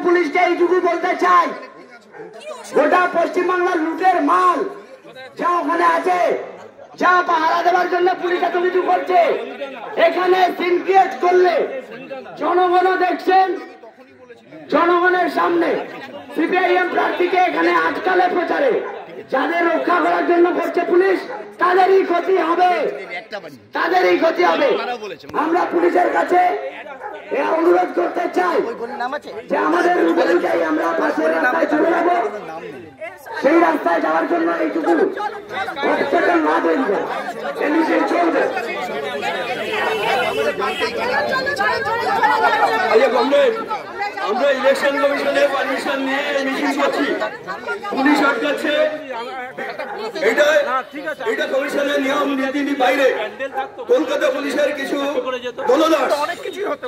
পুলিশকে এইটুকু বলতে চাই, গোটা পশ্চিমবাংলার লুটের মাল যা ওখানে আছে, যা পাহারা দেওয়ার জন্য পুলিশ এত কিছু করছে, এখানে সিন ক্রিয়েট করলে জনগণও দেখছেন, জনগণের সামনে সিপিআইএম প্রার্থীকে এখানে আটকালে প্রচারে যাদের রক্ষা করার জন্য করছে পুলিশ, তাদেরই ক্ষতি হবে, তাদেরই ক্ষতি হবে। আমরা পুলিশের কাছে অনুরোধ করতে চাই যে আমাদের অনুযায়ী আমরা পাশের রাস্তায় চলে যাবো, সেই রাস্তায় যাওয়ার জন্য এইটুকু না তৈরি করে চলবে। আমরা ইলেকশন কমিশনের পারমিশন নিয়ে মিছিল করছি, পুলিশ আটকাচ্ছে, এটা কমিশনের নিয়ম নীতির বাইরে। কলকাতা পুলিশের কিছু দলদাস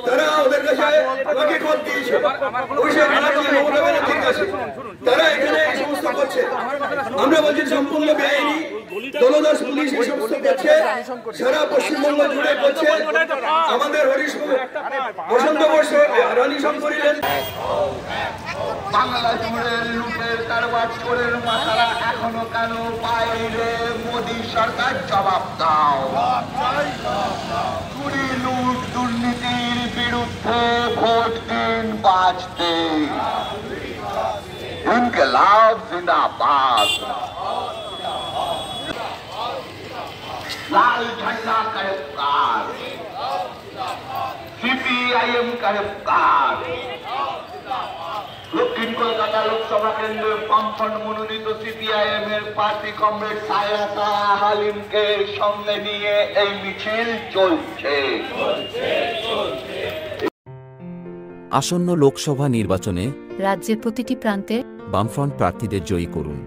তারা ওদের কাছে আমাকে খত দিয়েছে, তারা এখানে এই সমস্ত করছে। আমরা বলছি সম্পূর্ণ বেআইনি দলদাস পুলিশ এই সমস্ত করছে, সারা পশ্চিমবঙ্গ জুড়ে করছে। আমাদের বসন্ত বর্ষে রানী করিলেন বাংলা জুড়ে লুটের কারবার চোরের মাথারা এখনো কেন বাইরে? মোদী সরকার জবাব দাও। চুরি লুট দুর্নীতির বিরুদ্ধে ভোট দিন বাঁচতে। ইনকলাব জিন্দাবাদ। লাল ঝন্ডা গ্রেফতার, সিপিআইএম গ্রেফতার। দক্ষিণ কলকাতা লোকসভা কেন্দ্রের বামফ্রন্ট মনোনীত সিপিআইএম এর প্রার্থী কমরেড সায়রা হালিমকে সঙ্গে নিয়ে এই মিছিল চলছে। আসন্ন লোকসভা নির্বাচনে রাজ্যের প্রতিটি প্রান্তে বামফ্রন্ট প্রার্থীদের জয়ী করুন।